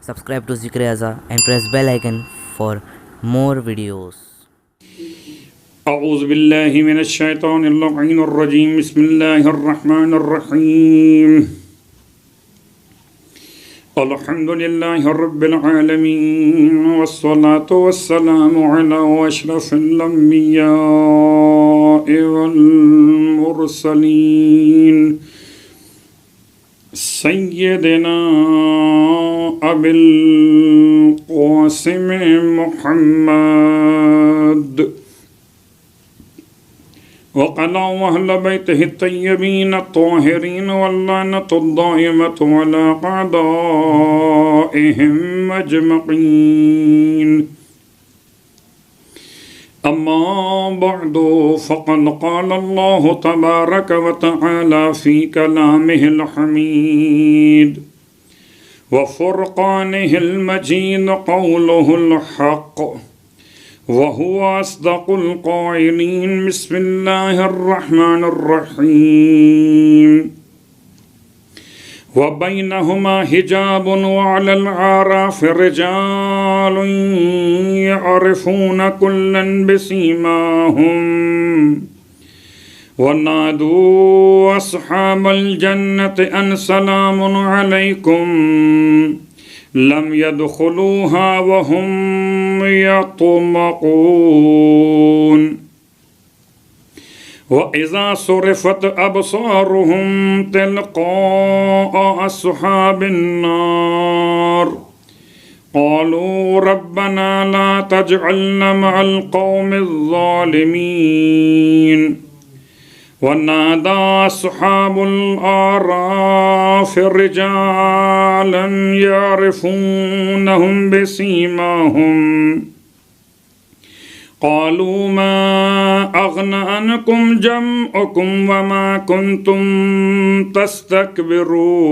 Subscribe to Zikr Aza and press bell icon for more videos. اعوذ باللہ من الشیطان اللعین الرجیم بسم اللہ الرحمن الرحیم الحمد للہ رب العالمین والصلاة والسلام علی اشرف الانبیاء والمرسلین سیدنا ابی القاسم محمد وقال أهل بيته الطيبين الطاهرين واللعنة الدائمة على أعدائهم أجمعين أما بعد فقد قال الله تبارك وتعالى في كلامه الحميد وفرقانه المجيد قوله الحق وهو أصدق القائلين بسم الله الرحمن الرحيم وبينهما حجاب وعلى الأعراف رجال يعرفون كلا بسيماهم ونادوا أصحاب الجنة أن سلام عليكم لم يدخلوها وهم يطمعون وإذا صرفت أبصارهم تلقاء أصحاب النار قالوا ربنا لا تجعلنا مع القوم الظالمين ونادى أصحاب الأعراف رجالا يعرفونهم بسيماهم قالوا ما أغنى عنكم جمعكم وما كنتم تستكبرون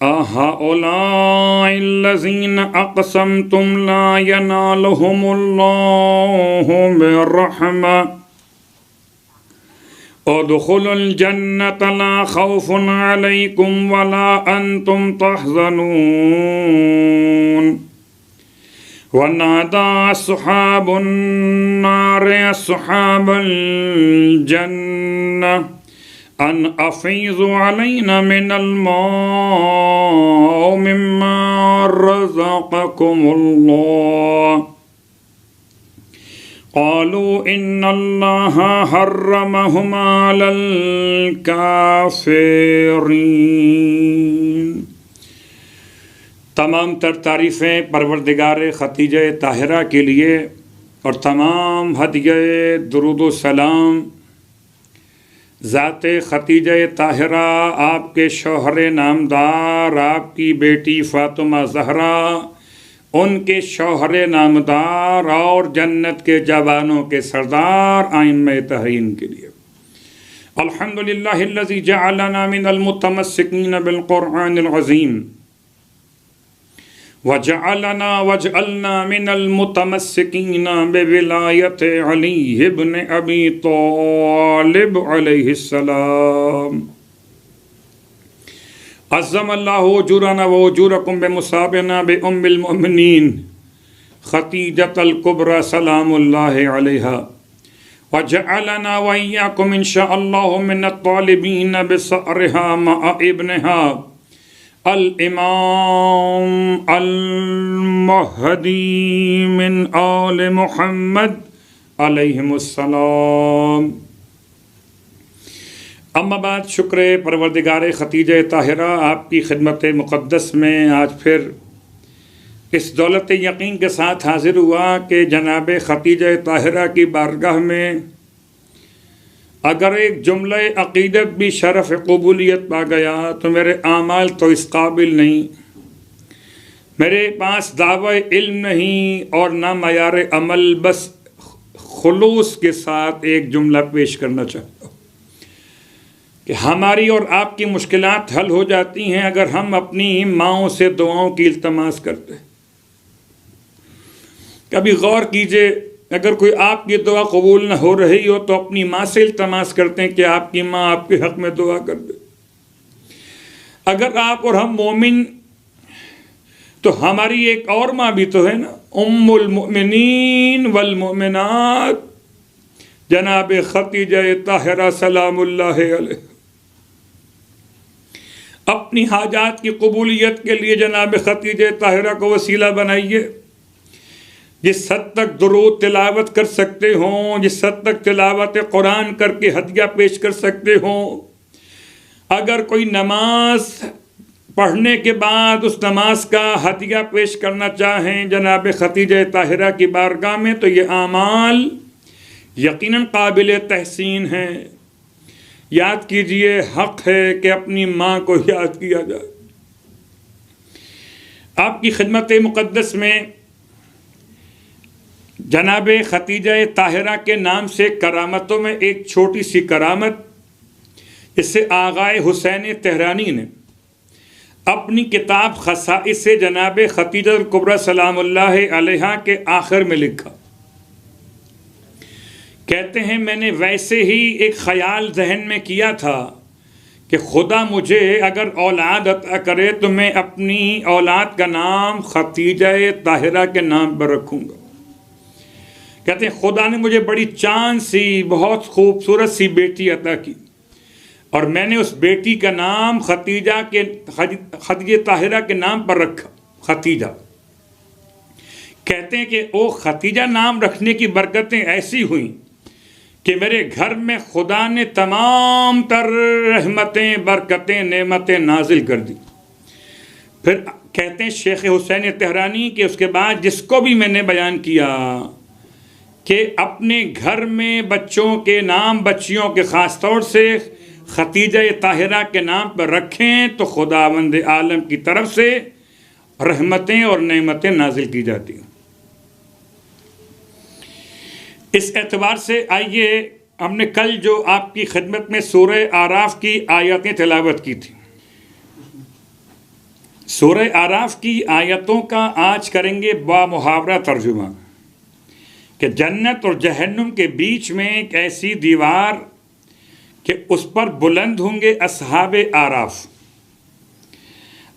أهؤلاء الذين أقسمتم لا ينالهم الله برحمة ادخلوا الجنة لا خوف عليكم ولا أنتم تحزنون ونادى أصحاب النار أصحاب الجنة أن أفيضوا علينا من الماء مما رزقكم الله قالوا إن الله حرمهما على الكافرين تمام تر تعریفیں پروردگار ختیجہ طاہرہ کے لیے اور تمام ہدیہ درود و سلام ذات ختیجہ طاہرہ، آپ کے شوہر نامدار، آپ کی بیٹی فاطمہ زہرا، ان کے شوہر نامدار اور جنت کے جوانوں کے سردار ائمہ طاہرین کے لیے الحمدللہ الذی جعلنا من المتمسکین بالقرآن العظیم وجعلنا من المتمسکین بولایت علی بن ابی طالب علیہ السلام عظم اللہ اجورنا و اجورکم بمصابنا بأم المؤمنین ختیجۃ الکبریٰ سلام اللہ علیہا وجعلنا وإياكم إن شاء الله من الطالبين بصأرها مع ابنها الإمام المهدي من آل محمد علیہم السلام۔ اما بعد، شکر پروردگار ختیجہ طاہرہ آپ کی خدمت مقدس میں آج پھر اس دولت یقین کے ساتھ حاضر ہوا کہ جناب ختیجہ طاہرہ کی بارگاہ میں اگر ایک جملہ عقیدت بھی شرف قبولیت پا گیا تو میرے اعمال تو اس قابل نہیں، میرے پاس دعوی علم نہیں اور نہ معیار عمل، بس خلوص کے ساتھ ایک جملہ پیش کرنا چاہتا ہوں کہ ہماری اور آپ کی مشکلات حل ہو جاتی ہیں اگر ہم اپنی ماؤں سے دعاؤں کی التماس کرتے ہیں۔ کبھی غور کیجئے، اگر کوئی آپ کی دعا قبول نہ ہو رہی ہو تو اپنی ماں سے التماس کرتے ہیں کہ آپ کی ماں آپ کے حق میں دعا کر دے۔ اگر آپ اور ہم مومن تو ہماری ایک اور ماں بھی تو ہے نا، ام المؤمنین والمؤمنات جناب خدیجہ طاہرہ سلام اللہ علیہ۔ اپنی حاجات کی قبولیت کے لیے جناب خدیجہ طاہرہ کو وسیلہ بنائیے۔ جس حد تک درود تلاوت کر سکتے ہوں، جس حد تک تلاوت قرآن کر کے ہدیہ پیش کر سکتے ہوں، اگر کوئی نماز پڑھنے کے بعد اس نماز کا ہدیہ پیش کرنا چاہیں جناب خدیجہ طاہرہ کی بارگاہ میں، تو یہ اعمال یقیناً قابل تحسین ہیں۔ یاد کیجئے، حق ہے کہ اپنی ماں کو یاد کیا جائے۔ آپ کی خدمت مقدس میں جناب خدیجہ طاہرہ کے نام سے کرامتوں میں ایک چھوٹی سی کرامت، اس سے آغائے حسین طہرانی نے اپنی کتاب خصائص جناب خدیجہ الکبریٰ سلام اللہ علیہا کے آخر میں لکھا۔ کہتے ہیں میں نے ویسے ہی ایک خیال ذہن میں کیا تھا کہ خدا مجھے اگر اولاد عطا کرے تو میں اپنی اولاد کا نام خدیجہ طاہرہ کے نام پر رکھوں گا۔ کہتے ہیں خدا نے مجھے بڑی چاند سی بہت خوبصورت سی بیٹی عطا کی، اور میں نے اس بیٹی کا نام خدیجہ طاہرہ کے نام پر رکھا، خدیجہ۔ کہتے ہیں کہ او خدیجہ نام رکھنے کی برکتیں ایسی ہوئیں کہ میرے گھر میں خدا نے تمام تر رحمتیں، برکتیں، نعمتیں نازل کر دی۔ پھر کہتے ہیں شیخ حسین طہرانی کہ اس کے بعد جس کو بھی میں نے بیان کیا کہ اپنے گھر میں بچوں کے نام، بچیوں کے خاص طور سے خدیجہ طاہرہ کے نام پر رکھیں تو خداوند عالم کی طرف سے رحمتیں اور نعمتیں نازل کی جاتی ہیں۔ اس اعتبار سے آئیے، ہم نے کل جو آپ کی خدمت میں سورہ اعراف کی آیتیں تلاوت کی تھی، سورہ اعراف کی آیتوں کا آج کریں گے با محاورہ ترجمہ کہ جنت اور جہنم کے بیچ میں ایک ایسی دیوار کہ اس پر بلند ہوں گے اصحاب اعراف۔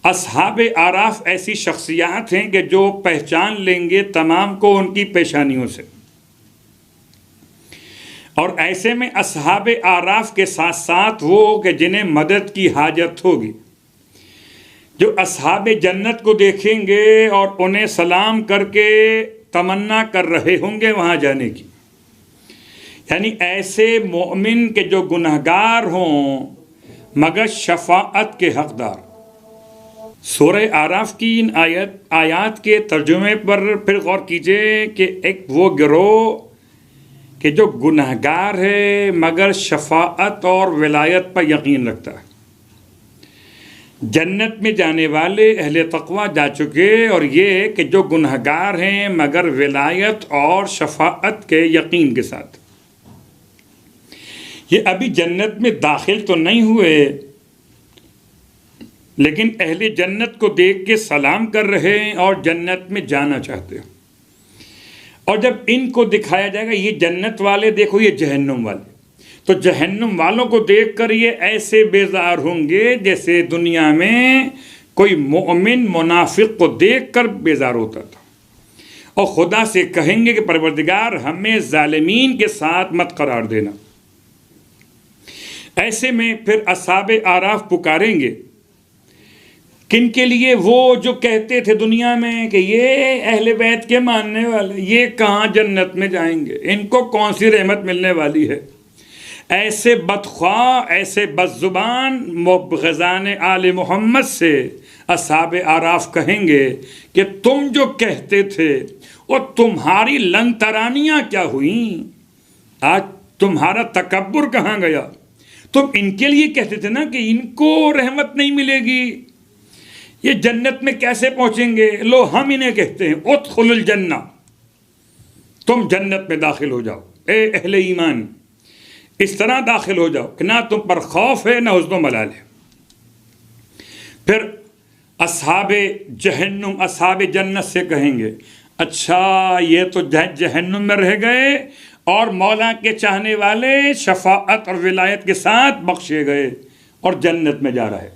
اصحاب اعراف ایسی شخصیات ہیں کہ جو پہچان لیں گے تمام کو ان کی پیشانیوں سے، اور ایسے میں اصحاب اعراف کے ساتھ ساتھ وہ کہ جنہیں مدد کی حاجت ہوگی، جو اصحاب جنت کو دیکھیں گے اور انہیں سلام کر کے تمنا کر رہے ہوں گے وہاں جانے کی۔ یعنی ایسے مومن کے جو گنہگار ہوں مگر شفاعت کے حقدار۔ سورہ اعراف کی ان آیات کے ترجمے پر پھر غور کیجئے کہ ایک وہ گروہ کہ جو گنہگار ہے مگر شفاعت اور ولایت پر یقین رکھتا ہے۔ جنت میں جانے والے اہل تقویٰ جا چکے، اور یہ کہ جو گنہگار ہیں مگر ولایت اور شفاعت کے یقین کے ساتھ۔ یہ ابھی جنت میں داخل تو نہیں ہوئے، لیکن اہل جنت کو دیکھ کے سلام کر رہے ہیں اور جنت میں جانا چاہتے ہیں۔ اور جب ان کو دکھایا جائے گا یہ جنت والے دیکھو یہ جہنم والے، تو جہنم والوں کو دیکھ کر یہ ایسے بیزار ہوں گے جیسے دنیا میں کوئی مومن منافق کو دیکھ کر بیزار ہوتا تھا، اور خدا سے کہیں گے کہ پروردگار ہمیں ظالمین کے ساتھ مت قرار دینا۔ ایسے میں پھر اصحاب اعراف پکاریں گے کن کے لیے؟ وہ جو کہتے تھے دنیا میں کہ یہ اہل بیت کے ماننے والے یہ کہاں جنت میں جائیں گے، ان کو کون سی رحمت ملنے والی ہے۔ ایسے بدخواہ، ایسے بدزبان مبغضان آل محمد سے اصحاب اعراف کہیں گے کہ تم جو کہتے تھے اور تمہاری لن ترانیاں کیا ہوئیں، آج تمہارا تکبر کہاں گیا؟ تم ان کے لیے کہتے تھے نا کہ ان کو رحمت نہیں ملے گی، یہ جنت میں کیسے پہنچیں گے؟ لو ہم انہیں کہتے ہیں ادخلوا الجنہ، تم جنت میں داخل ہو جاؤ اے اہل ایمان، اس طرح داخل ہو جاؤ کہ نہ تم پر خوف ہے نہ حزن و ملال ہے۔ پھر اصحاب جہنم اصحاب جنت سے کہیں گے اچھا یہ تو جہنم میں رہ گئے اور مولا کے چاہنے والے شفاعت اور ولایت کے ساتھ بخشے گئے اور جنت میں جا رہے،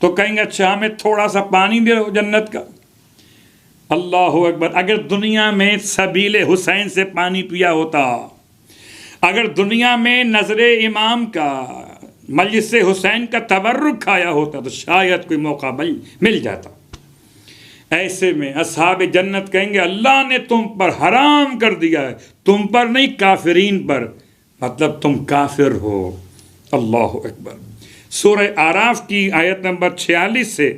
تو کہیں گے اچھا ہمیں تھوڑا سا پانی دے دو جنت کا، اللہ اکبر. اگر دنیا میں سبیل حسین سے پانی پیا ہوتا، اگر دنیا میں نظر امام کا، مجلس حسین کا تبرک کھایا ہوتا تو شاید کوئی موقع مل جاتا. ایسے میں اصحاب جنت کہیں گے اللہ نے تم پر حرام کر دیا ہے، تم پر نہیں کافرین پر، مطلب تم کافر ہو. اللہ اکبر. سورہ اعراف کی آیت نمبر 46 سے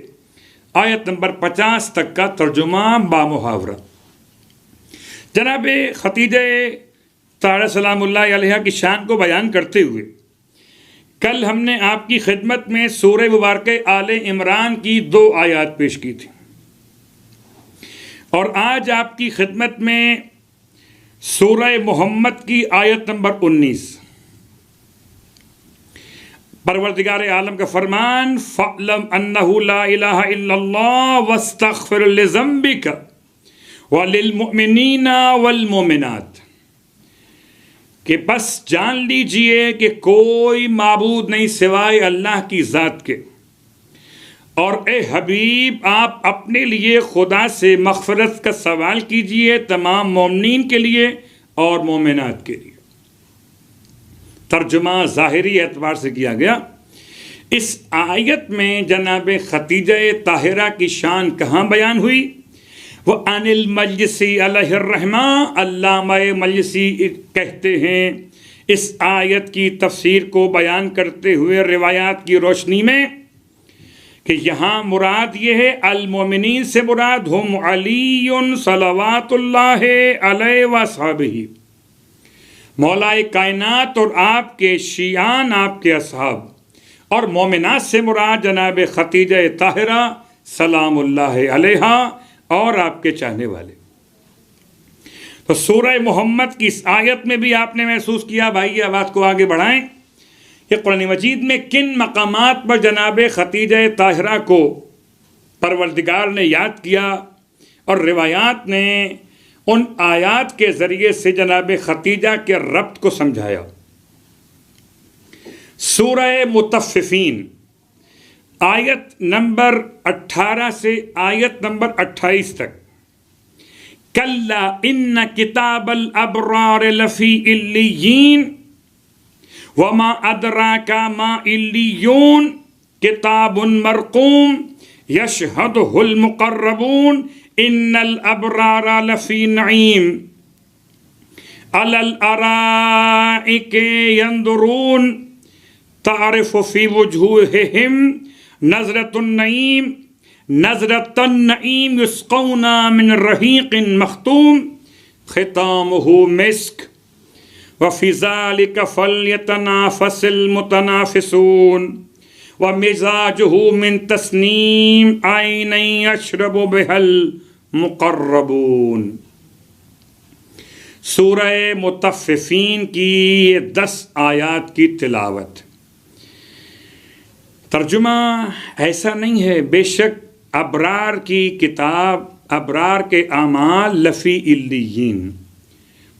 آیت نمبر 50 تک کا ترجمہ بامحاورہ. جناب خدیجہ طاہرہ سلام اللہ علیہا کی شان کو بیان کرتے ہوئے کل ہم نے آپ کی خدمت میں سورہ مبارکہ آل عمران کی 2 آیات پیش کی تھی، اور آج آپ کی خدمت میں سورہ محمد کی آیت نمبر 19. پروردگار عالم کا فرمان فَاعْلَمْ أَنَّهُ لَا إِلَهَ إِلَّا اللَّهُ وَاسْتَغْفِرْ لِذَنبِكَ وَلِلْمُؤْمِنِينَ وَالْمُؤْمِنَاتِ، کہ بس جان لیجئے کہ کوئی معبود نہیں سوائے اللہ کی ذات کے، اور اے حبیب آپ اپنے لیے خدا سے مغفرت کا سوال کیجئے تمام مومنین کے لیے اور مومنات کے لیے. ترجمہ ظاہری اعتبار سے کیا گیا. اس آیت میں جناب خدیجہ طاہرہ کی شان کہاں بیان ہوئی؟ وہ عن المجلسی علیہ الرحمہ، علامہ مجلسی کہتے ہیں اس آیت کی تفسیر کو بیان کرتے ہوئے روایات کی روشنی میں کہ یہاں مراد یہ ہے المومنین سے مراد ہم علی صلوات اللہ علیہ وصحبہ، مولا کائنات اور آپ کے شیعان، آپ کے اصحاب، اور مومنات سے مراد جناب خدیجہ طاہرہ سلام اللہ علیہا اور آپ کے چاہنے والے. تو سورہ محمد کی اس آیت میں بھی آپ نے محسوس کیا، بھائی یہ بات کو آگے بڑھائیں کہ قرآن مجید میں کن مقامات پر جناب خدیجہ طاہرہ کو پروردگار نے یاد کیا، اور روایات نے ان آیات کے ذریعے سے جناب خدیجہ کے ربط کو سمجھایا. سورہ مطففین آیت نمبر 18 سے آیت نمبر 28 تک. کلا ان کتاب الابرار لفی علیین وما ادراک ما علیون کتاب مرقوم یشہدہ المقربون ان الابرار لفی نعیم علی الارائک ینظرون تعرف فی وجوہہم نظرۃ النعیم نظرۃ النعیم یسقون من رحیق مختوم ختامہ مسک وفی ذلک فلیتنافس المتنافسون ومزاجہ من تسنیم عین یشرب بها المقربون. سورہ مطففین کی یہ 10 آیات کی تلاوت. ترجمہ ایسا نہیں ہے، بے شک ابرار کی کتاب، ابرار کے اعمال لفی علیین،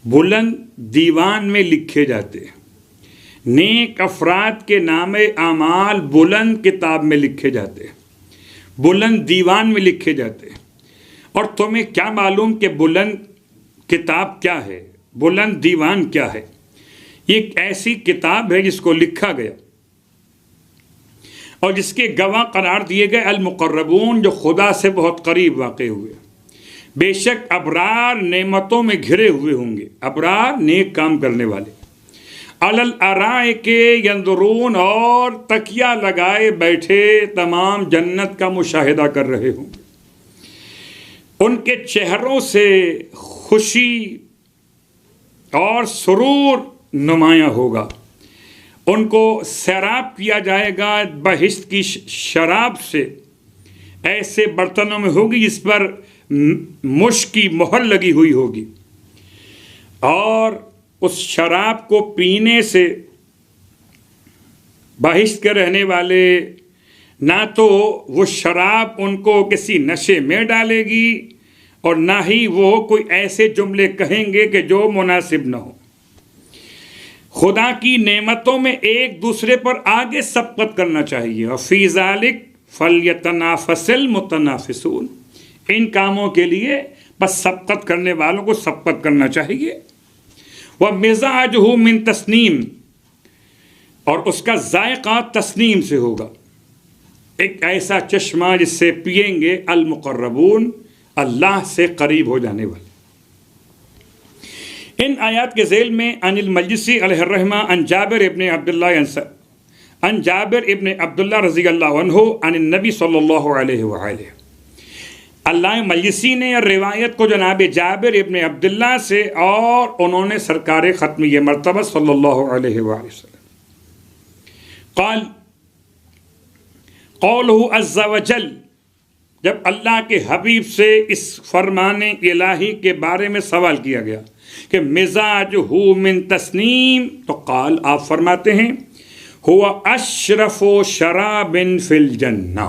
بلند دیوان میں لکھے جاتے ہیں. نیک افراد کے نام اعمال بلند کتاب میں لکھے جاتے ہیں، بلند دیوان میں لکھے جاتے ہیں. اور تمہیں کیا معلوم کہ بلند کتاب کیا ہے، بلند دیوان کیا ہے؟ یہ ایک ایسی کتاب ہے جس کو لکھا گیا اور جس کے گواہ قرار دیے گئے المقربون، جو خدا سے بہت قریب واقع ہوئے. بے شک ابرار نعمتوں میں گھرے ہوئے ہوں گے، ابرار نیک کام کرنے والے. علی الارائک ینظرون، اور تکیہ لگائے بیٹھے تمام جنت کا مشاہدہ کر رہے ہوں گے. ان کے چہروں سے خوشی اور سرور نمایاں ہوگا. ان کو سیراب کیا جائے گا بہشت کی شراب سے، ایسے برتنوں میں ہوگی جس پر مشک کی مہر لگی ہوئی ہوگی، اور اس شراب کو پینے سے بہشت کے رہنے والے نہ تو وہ شراب ان کو کسی نشے میں ڈالے گی اور نہ ہی وہ کوئی ایسے جملے کہیں گے کہ جو مناسب نہ ہو. خدا کی نعمتوں میں ایک دوسرے پر آگے سبقت کرنا چاہیے. اور فی ذالک فلیتنافس المتنافسون، ان کاموں کے لیے بس سبقت کرنے والوں کو سبقت کرنا چاہیے. وَمِزَاجُهُ مِن تسنیم، اور اس کا ذائقہ تسنیم سے ہوگا، ایک ایسا چشمہ جس سے پئیں گے المقربون، اللہ سے قریب ہو جانے والے. ان آیات کے ذیل میں عن المجلسی علیہ الرحمہ عن جابر ابن عبداللہ رضی اللہ عنہ عن النبی صلی اللہ علیہ وآلہ. علامہ مجلسی نے روایت کو جناب جابر ابن عبداللہ سے، اور انہوں نے سرکار ختمی مرتبہ صلی اللہ علیہ وآلہ وسلم قال قولہ عز وجل، جب اللہ کے حبیب سے اس فرمان الہی کے بارے میں سوال کیا گیا کہ مزاجہ من تسنیم، تو قال، آپ فرماتے ہیں، ہوا اشرف شراب فی الجنہ،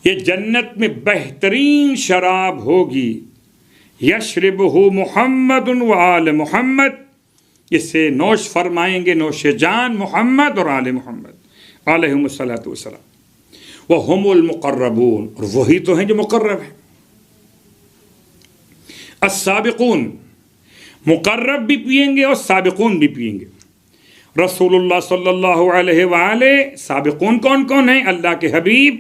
یہ جنت میں بہترین شراب ہوگی، یشربہ محمد و آل محمد، اسے نوش فرمائیں گے نوش جان محمد اور آل محمد علیہم الصلاۃ والسلام. وہم المقربون، اور وہی تو ہیں جو مقرب ہیں. السابقون، مقرب بھی پئیں گے اور سابقون بھی پئیں گے. رسول اللہ صلی اللہ علیہ وآلہ، سابقون کون کون ہیں؟ اللہ کے حبیب،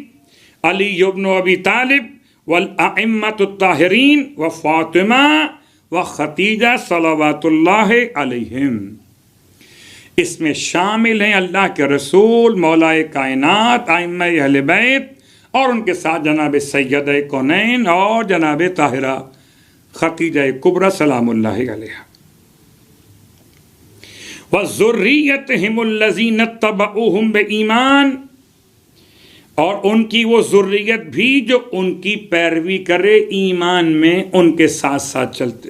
علی ابن ابی طالب، والائمۃ الطاہرین، وفاطمہ وخدیجہ صلوات اللہ علیہم. اس میں شامل ہیں اللہ کے رسول، مولا کائنات، ائمہ اہل بیت، اور ان کے ساتھ جناب سیدہ کونین اور جناب طاہرہ خدیجہ کبریٰ سلام اللہ علیہا. وَذُرِّيَّتِهِمُ الَّذِينَ اتَّبَعُوهُمْ بِإِيمَانٍ، اور ان کی وہ ذریت بھی جو ان کی پیروی کرے ایمان میں، ان کے ساتھ ساتھ چلتے.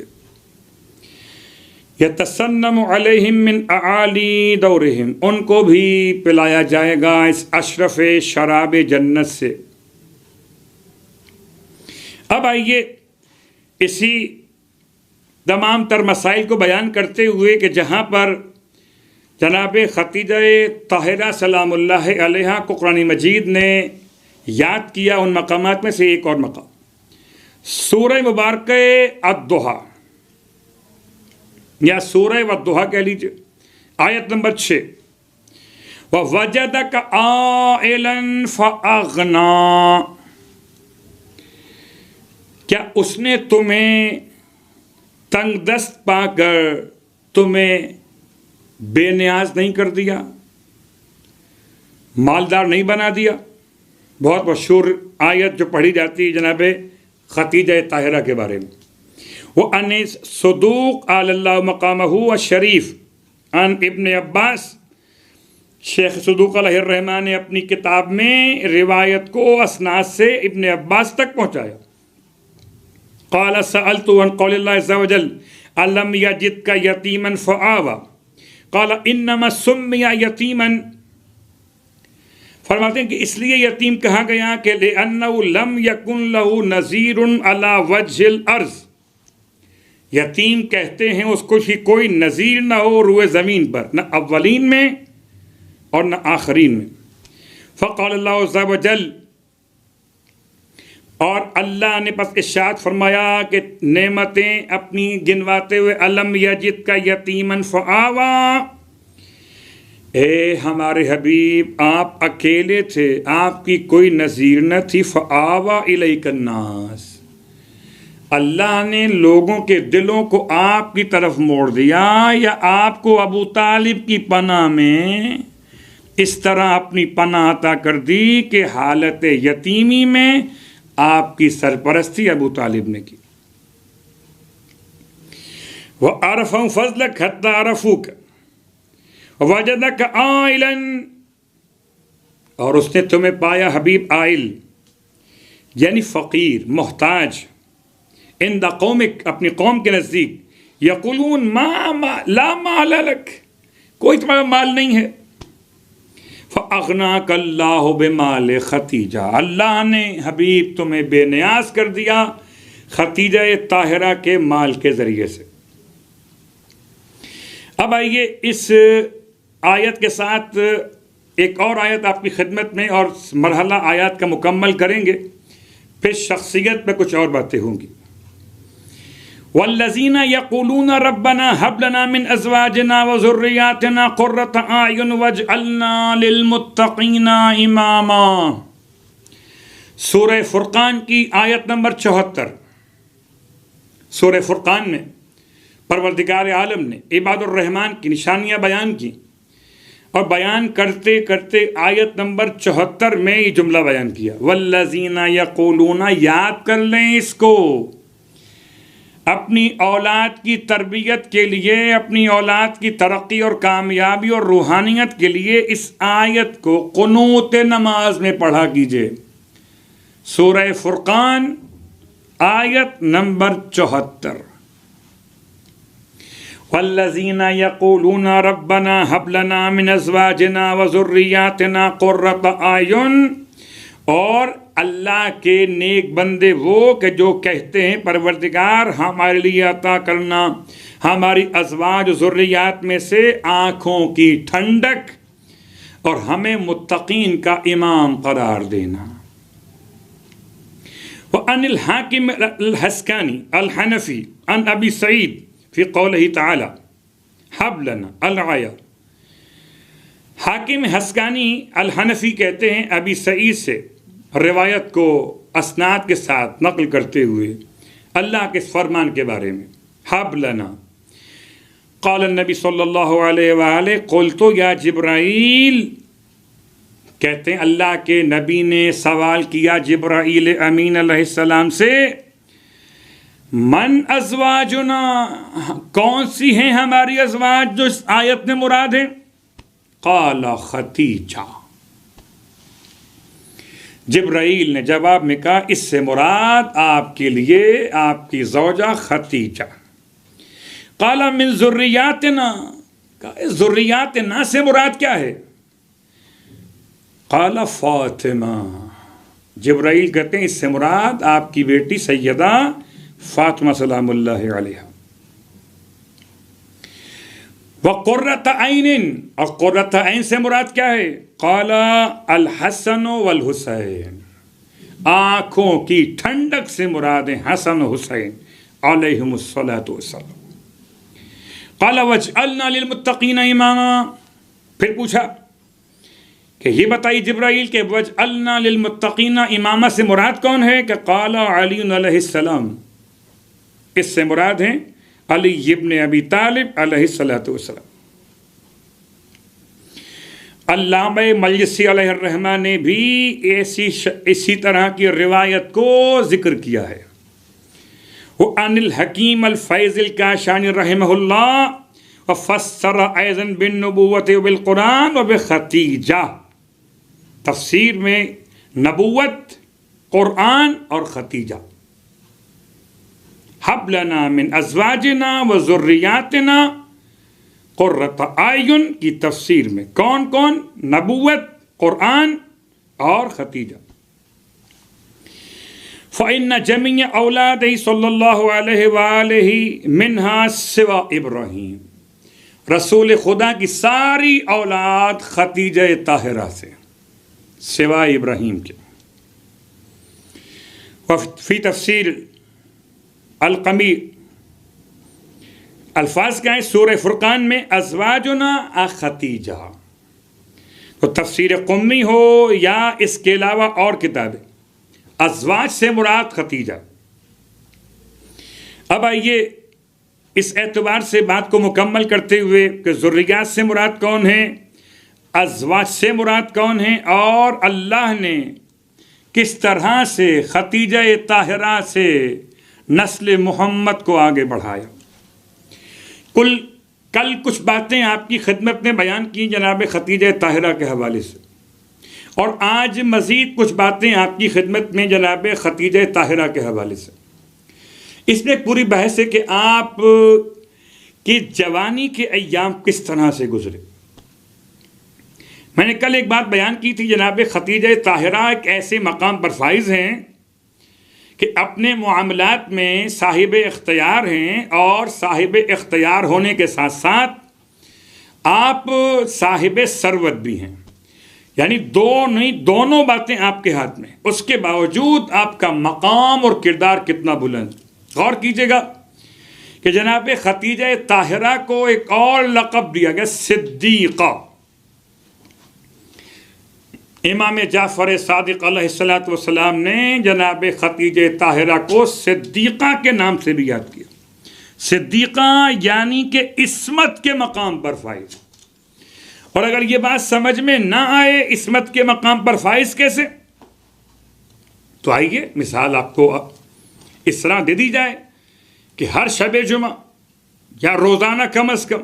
یتسنم علیہم من اعالی دورہم، ان کو بھی پلایا جائے گا اس اشرف شراب جنت سے. اب آئیے اسی تمام تر مسائل کو بیان کرتے ہوئے کہ جہاں پر جناب خدیجہ طاہرہ سلام اللہ علیہا کو قرآن مجید نے یاد کیا، ان مقامات میں سے ایک اور مقام سورہ مبارکہ الضحیٰ، یا سورہ والضحیٰ کہہ لیجئے، آیت نمبر 6، وَوَجَدَكَ عَائِلًا فَأَغْنَىٰ، کیا اس نے تمہیں تنگ دست پا کر تمہیں بے نیاز نہیں کر دیا، مالدار نہیں بنا دیا؟ بہت مشہور آیت جو پڑھی جاتی ہے جناب خدیجہ طاہرہ کے بارے میں. وہ ان صدوق علی اللہ مقامہ الشریف عن ابن عباس، شیخ صدوق علیہ الرحمٰن نے اپنی کتاب میں روایت کو اسناد سے ابن عباس تک پہنچایا. قال سألت عن قول اللہ عز وجل ألم يجدك يتيما فآوى قال انما سمي یتیما، فرماتے ہیں کہ اس لیے یتیم کہا گیا کہ لأنه لم يكن له نظیر على وجه الارض، یتیم کہتے ہیں اس کو کہ کوئی نظیر نہ ہو روئے زمین پر، نہ اولین میں اور نہ آخرین میں. فقال اللہ عز وجل، اور اللہ نے پس ارشاد فرمایا کہ نعمتیں اپنی گنواتے ہوئے، الم یجد کا یتیمن فآوا، اے ہمارے حبیب آپ اکیلے تھے، آپ کی کوئی نظیر نہ تھی. فآوا الیک الناس، اللہ نے لوگوں کے دلوں کو آپ کی طرف موڑ دیا، یا آپ کو ابو طالب کی پناہ میں اس طرح اپنی پناہ عطا کر دی کہ حالت یتیمی میں آپ کی سرپرستی ابو طالب نے کی. وَعَرَفَهُمْ فَضْلَكَ حَتَّى عَرَفُوكَ وَوَجَدَكَ عَائِلًا، اور اس نے تمہیں پایا حبیب عائل، یعنی فقیر، محتاج، عند قومک، اپنی قوم کے نزدیک، یقولون لا مال لک، کوئی تمہارا مال نہیں ہے. فَأَغْنَاكَ اللَّهُ بِمَالِ خَدیجہ، اللہ نے حبیب تمہیں بے نیاز کر دیا خدیجہ طاہرہ کے مال کے ذریعے سے. اب آئیے اس آیت کے ساتھ ایک اور آیت آپ کی خدمت میں، اور مرحلہ آیات کا مکمل کریں گے. پھر شخصیت پہ کچھ اور باتیں ہوں گی. والذین یقولون ربنا ھب لنا من ازواجنا وذریاتنا قرۃ اعین واجعلنا للمتقین اماما. سورہ فرقان کی آیت نمبر 74. سورہ فرقان میں پروردگار عالم نے عباد الرحمن کی نشانیاں بیان کی، اور بیان کرتے کرتے آیت نمبر 74 میں یہ جملہ بیان کیا، والذین یقولون. یاد کر لیں اس کو، اپنی اولاد کی تربیت کے لیے، اپنی اولاد کی ترقی اور کامیابی اور روحانیت کے لیے اس آیت کو قنوت نماز میں پڑھا کیجئے. سورہ فرقان آیت نمبر 74. والذین یقولون ربنا ھب لنا من ازواجنا وذریاتنا قرۃ اعین. اور اللہ کے نیک بندے وہ کہ جو کہتے ہیں پروردگار ہمارے لیے عطا کرنا ہماری ازواج و ذریات میں سے آنکھوں کی ٹھنڈک اور ہمیں متقین کا امام قرار دینا. وعن الحاکم الحسکانی الحنفی عن ابی سعید فی قولہ تعالی ھب لنا العیا. حاکم حسکانی الحنفی کہتے ہیں ابی سعید سے روایت کو اسناد کے ساتھ نقل کرتے ہوئے اللہ کے فرمان کے بارے میں، ھب لنا. قال النبی صلی اللہ علیہ وآلہ قلت یا جبرائیل. کہتے ہیں اللہ کے نبی نے سوال کیا جبرائیل امین علیہ السلام سے، من ازواجنا، کون سی ہیں ہماری ازواج جو اس آیت میں مراد ہیں؟ قال خدیجہ. جبرائیل نے جواب میں کہا اس سے مراد آپ کے لیے آپ کی زوجہ خدیجہ. قال من ذریاتنا، ذریاتنا سے مراد کیا ہے؟ قال فاطمہ. جبرائیل کہتے ہیں اس سے مراد آپ کی بیٹی سیدہ فاطمہ سلام اللہ علیہا. وقرۃ عین، اور قرۃ عین سے مراد کیا ہے؟ قال الحسن والحسین. آنکھوں کی ٹھنڈک سے مراد ہیں حسن و حسین علیہم الصلاۃ والسلام. قال واجعلنا للمتقین اماما. پھر پوچھا کہ یہ بتائیے جبرائیل کہ واجعلنا للمتقین اماما سے مراد کون ہے؟ کہ قال علی علیہ السلام. اس سے مراد ہیں علی ابن ابی طالب علیہ السلام. علامہ مجلسی علیہ الرحمہ نے بھی اسی طرح کی روایت کو ذکر کیا ہے. وعن الحکیم الفیض الکاشانی رحمہ اللہ وفسر ایضا بالنبوۃ وبالقرآن وبخدیجہ. تفسیر میں نبوت، قرآن اور خدیجہ. ھب لنا من ازواجنا وذریاتنا قرۃ اعین کی تفسیر میں کون کون؟ نبوت، قرآن اور خدیجہ. فإن جميع أولاده صلی اللہ علیہ وآلہ منها سوى ابراہیم. رسول خدا کی ساری اولاد خدیجہ طاہرہ سے سوائے ابراہیم کے. فی تفسیر القمی الفاظ کیا ہیں سورہ فرقان میں؟ ازواجنا خدیجہ. تو تفسیر قمی ہو یا اس کے علاوہ اور کتابیں، ازواج سے مراد خدیجہ. اب آئیے اس اعتبار سے بات کو مکمل کرتے ہوئے کہ ذریات سے مراد کون ہیں، ازواج سے مراد کون ہیں، اور اللہ نے کس طرح سے خدیجہ طاہرہ سے نسل محمد کو آگے بڑھایا. کل کچھ باتیں آپ کی خدمت میں بیان کی جناب خدیجہ طاہرہ کے حوالے سے، اور آج مزید کچھ باتیں آپ کی خدمت میں جناب خدیجہ طاہرہ کے حوالے سے. اس میں پوری بحث ہے کہ آپ کی جوانی کے ایام کس طرح سے گزرے. میں نے کل ایک بات بیان کی تھی، جناب خدیجہ طاہرہ ایک ایسے مقام پر فائز ہیں کہ اپنے معاملات میں صاحب اختیار ہیں، اور صاحب اختیار ہونے کے ساتھ ساتھ آپ صاحب ثروت بھی ہیں. یعنی دو نہیں، دونوں باتیں آپ کے ہاتھ میں، اس کے باوجود آپ کا مقام اور کردار کتنا بلند. غور کیجئے گا کہ جناب خدیجہ طاہرہ کو ایک اور لقب دیا گیا، صدیقہ. امام جعفر صادق علیہ الصلوۃ والسلام نے جناب خدیجہ طاہرہ کو صدیقہ کے نام سے بھی یاد کیا. صدیقہ یعنی کہ عصمت کے مقام پر فائز. اور اگر یہ بات سمجھ میں نہ آئے عصمت کے مقام پر فائز کیسے، تو آئیے مثال آپ کو اس طرح دے دی جائے کہ ہر شب جمعہ یا روزانہ کم از کم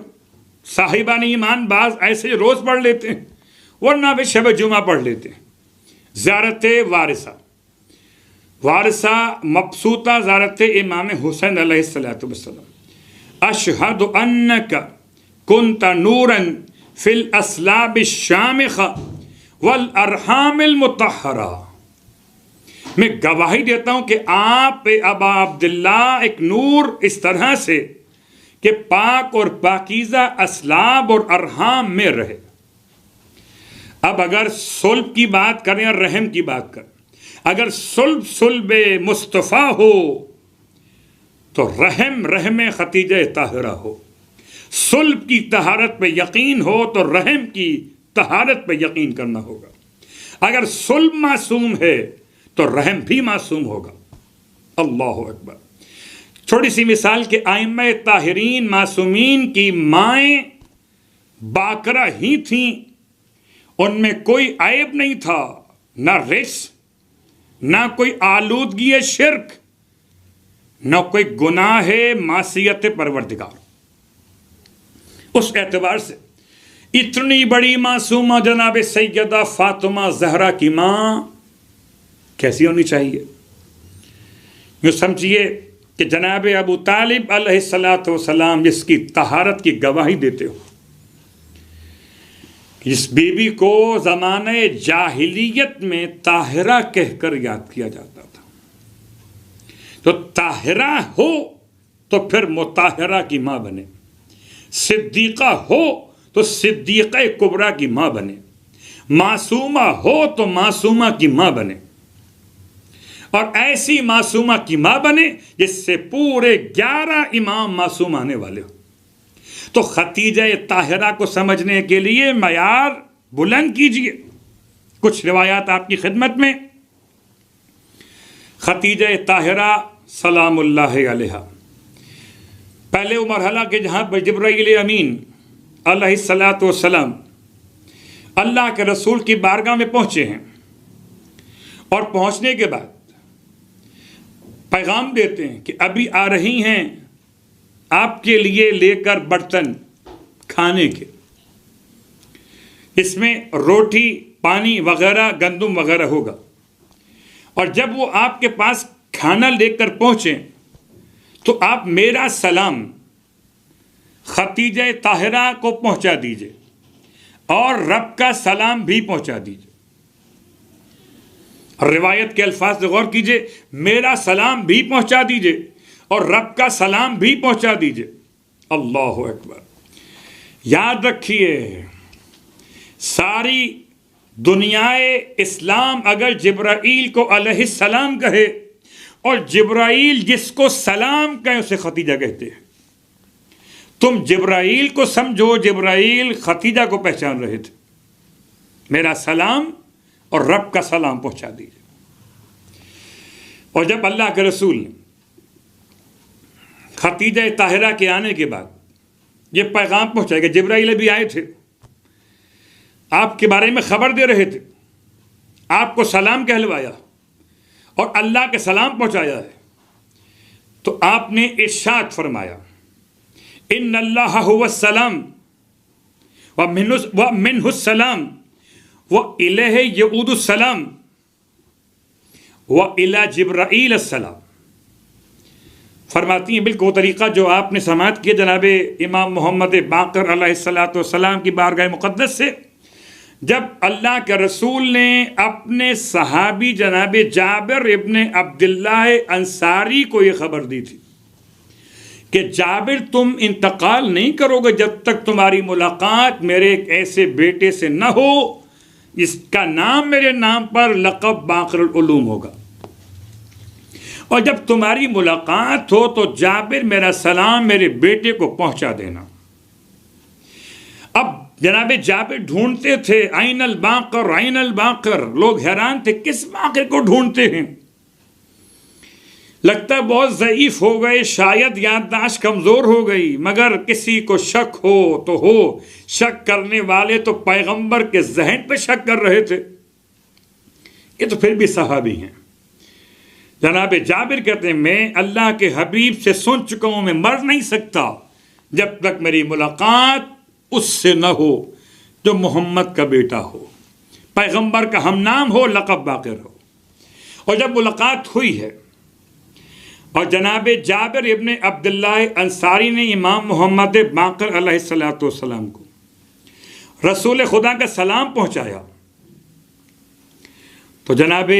صاحبان ایمان بعض ایسے روز پڑھ لیتے ہیں، ورنہ بھی شب جمعہ پڑھ لیتے ہیں. زیارت وارثہ مبسوطہ زیارت امام حسین علیہ السلام. اشہد انک کنت نورا فی الاسلاب الشامخہ والارحام المطہرہ. میں گواہی دیتا ہوں کہ آپ ابا عبداللہ ایک نور اس طرح سے کہ پاک اور پاکیزہ اسلاب اور ارحام میں رہے. اب اگر صلب کی بات کریں اور رحم کی بات کریں، اگر صلب مصطفیٰ ہو تو رحم خدیجہ طاہرہ ہو. صلب کی طہارت پہ یقین ہو تو رحم کی طہارت پہ یقین کرنا ہوگا. اگر صلب معصوم ہے تو رحم بھی معصوم ہوگا. اللہ اکبر. چھوٹی سی مثال کہ ائمہ طاہرین معصومین کی مائیں باقرہ ہی تھیں، ان میں کوئی عیب نہیں تھا، نہ رجس، نہ کوئی آلودگی شرک، نہ کوئی گناہ معصیت پروردگار. اس اعتبار سے اتنی بڑی معصومہ جناب سیدہ فاطمہ زہرا کی ماں کیسی ہونی چاہیے؟ یوں سمجھیے کہ جناب ابو طالب علیہ السلام جس کی طہارت کی گواہی دیتے ہو، اس بی بی کو زمانہ جاہلیت میں طاہرہ کہہ کر یاد کیا جاتا تھا. تو طاہرہ ہو تو پھر مطہرہ کی ماں بنے، صدیقہ ہو تو صدیقہ کبریٰ کی ماں بنے، معصومہ ہو تو معصومہ کی ماں بنے، اور ایسی معصومہ کی ماں بنے جس سے پورے 11 امام معصوم آنے والے ہو. تو خدیجہ طاہرہ کو سمجھنے کے لیے معیار بلند کیجئے. کچھ روایات آپ کی خدمت میں. خدیجہ طاہرہ سلام اللہ علیہا، پہلے وہ مرحلہ کہ جہاں پر جبرائیل امین علیہ السلام اللہ کے رسول کی بارگاہ میں پہنچے ہیں، اور پہنچنے کے بعد پیغام دیتے ہیں کہ ابھی آ رہی ہیں آپ کے لیے لے کر برتن کھانے کے، اس میں روٹی پانی وغیرہ گندم وغیرہ ہوگا. اور جب وہ آپ کے پاس کھانا لے کر پہنچیں تو آپ میرا سلام خدیجہ طاہرہ کو پہنچا دیجئے اور رب کا سلام بھی پہنچا دیجئے. روایت کے الفاظ سے غور کیجئے، میرا سلام بھی پہنچا دیجئے اور رب کا سلام بھی پہنچا دیجئے. اللہ اکبر. یاد رکھیے، ساری دنیائے اسلام اگر جبرائیل کو علیہ السلام کہے اور جبرائیل جس کو سلام کہیں اسے خدیجہ کہتے ہیں. تم جبرائیل کو سمجھو، جبرائیل خدیجہ کو پہچان رہے تھے. میرا سلام اور رب کا سلام پہنچا دیجئے. اور جب اللہ کے رسول نے خدیجہ طاہرہ کے آنے کے بعد یہ پیغام پہنچایا کہ جبرائیل بھی آئے تھے، آپ کے بارے میں خبر دے رہے تھے، آپ کو سلام کہلوایا اور اللہ کے سلام پہنچایا ہے، تو آپ نے ارشاد فرمایا ان اللہ هو السلام ومنہ السلام وإلیہ یعود السلام وإلی جبرائیل السلام. فرماتی ہیں بالکل وہ طریقہ جو آپ نے سماعت کیا جناب امام محمد باقر علیہ السلام کی بارگاہ مقدس سے، جب اللہ کے رسول نے اپنے صحابی جناب جابر ابن عبداللہ انصاری کو یہ خبر دی تھی کہ جابر تم انتقال نہیں کرو گے جب تک تمہاری ملاقات میرے ایک ایسے بیٹے سے نہ ہو اس کا نام میرے نام پر لقب باقر العلوم ہوگا. اور جب تمہاری ملاقات ہو تو جابر میرا سلام میرے بیٹے کو پہنچا دینا. اب جناب جابر ڈھونڈتے تھے عین الباقر عین الباقر. لوگ حیران تھے کس باقر کو ڈھونڈتے ہیں. لگتا ہے بہت ضعیف ہو گئے, شاید یادداشت کمزور ہو گئی. مگر کسی کو شک ہو تو ہو. شک کرنے والے تو پیغمبر کے ذہن پہ شک کر رہے تھے. یہ تو پھر بھی صحابی ہیں. جناب جابر کہتے ہیں میں اللہ کے حبیب سے سن چکا ہوں, میں مر نہیں سکتا جب تک میری ملاقات اس سے نہ ہو جو محمد کا بیٹا ہو, پیغمبر کا ہم نام ہو, لقب باقر ہو. اور جب ملاقات ہوئی ہے اور جناب جابر ابن عبداللہ انصاری نے امام محمد باقر علیہ السلام کو رسول خدا کا سلام پہنچایا, تو جناب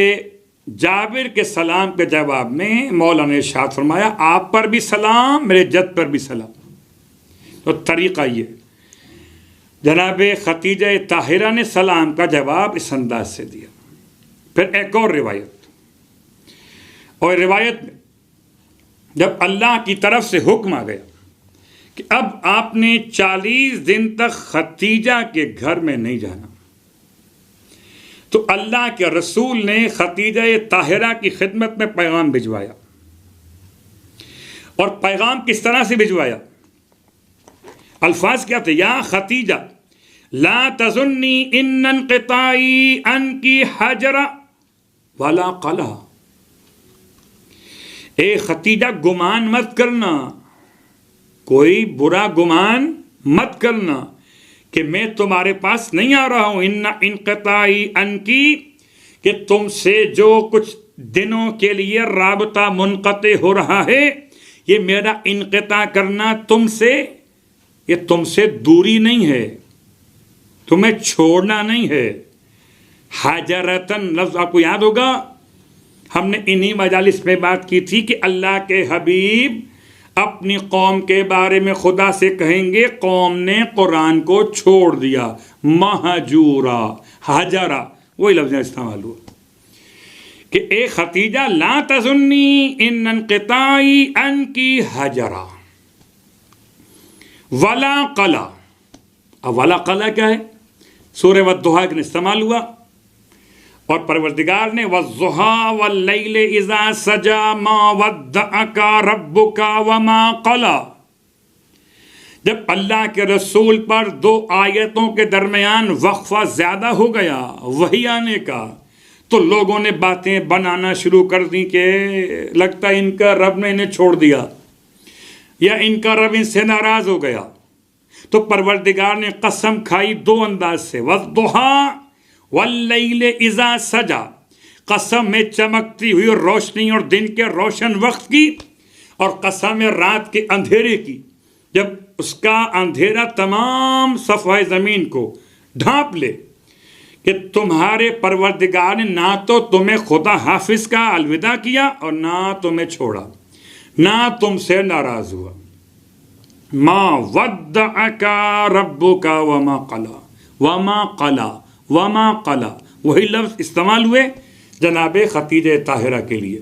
جابر کے سلام کے جواب میں مولانا نے ارشاد فرمایا آپ پر بھی سلام, میرے جد پر بھی سلام. تو طریقہ یہ, جناب خدیجہ طاہرہ نے سلام کا جواب اس انداز سے دیا. پھر ایک اور روایت, اور روایت میں جب اللہ کی طرف سے حکم آ گیا کہ اب آپ نے 40 دن تک خدیجہ کے گھر میں نہیں جانا, تو اللہ کے رسول نے خدیجہ طاہرہ کی خدمت میں پیغام بھجوایا. اور پیغام کس طرح سے بھجوایا؟ الفاظ کیا تھے؟ یا خدیجہ لا تظنی ان انقطاعی عنکی حجر ولا قلع. اے خدیجہ گمان مت کرنا, کوئی برا گمان مت کرنا کہ میں تمہارے پاس نہیں آ رہا ہوں. ان انقطاعی عنکی, کہ تم سے جو کچھ دنوں کے لیے رابطہ منقطع ہو رہا ہے, یہ میرا انقطاع کرنا تم سے, یہ تم سے دوری نہیں ہے, تمہیں چھوڑنا نہیں ہے. حاجرتن لفظ آپ کو یاد ہوگا, ہم نے انہی مجالس میں بات کی تھی کہ اللہ کے حبیب اپنی قوم کے بارے میں خدا سے کہیں گے قوم نے قرآن کو چھوڑ دیا, مہجورا, حجرا, وہی لفظ استعمال ہوا کہ اے خدیجہ لا تظنی ان انقطاعی عنکی حجرا ولا قلع. اب ولا قلع کیا ہے؟ سورہ والضحیٰ کا استعمال ہوا, اور پروردگار نے والضحیٰ واللیل اذا سجا ما ودعک ربک وما قلع. جب اللہ کے رسول پر 2 آیتوں کے درمیان وقفہ زیادہ ہو گیا وحی آنے کا, تو لوگوں نے باتیں بنانا شروع کر دی کہ لگتا ہے ان کا رب نے انہیں چھوڑ دیا, یا ان کا رب ان سے ناراض ہو گیا. تو پروردگار نے قسم کھائی 2 انداز سے, والضحیٰ واللیل اذا سجا, قسم میں چمکتی ہوئی روشنی اور دن کے روشن وقت کی, اور قسم رات کے اندھیرے کی جب اس کا اندھیرا تمام صفحہ زمین کو ڈھانپ لے, کہ تمہارے پروردگار نے نہ تو تمہیں خدا حافظ کا الوداع کیا اور نہ تمہیں چھوڑا, نہ تم سے ناراض ہوا. ما ودعک ربک وما قلع, وما قلع, وما قلع, وہی لفظ استعمال ہوئے جناب خدیجہ طاہرہ کے لیے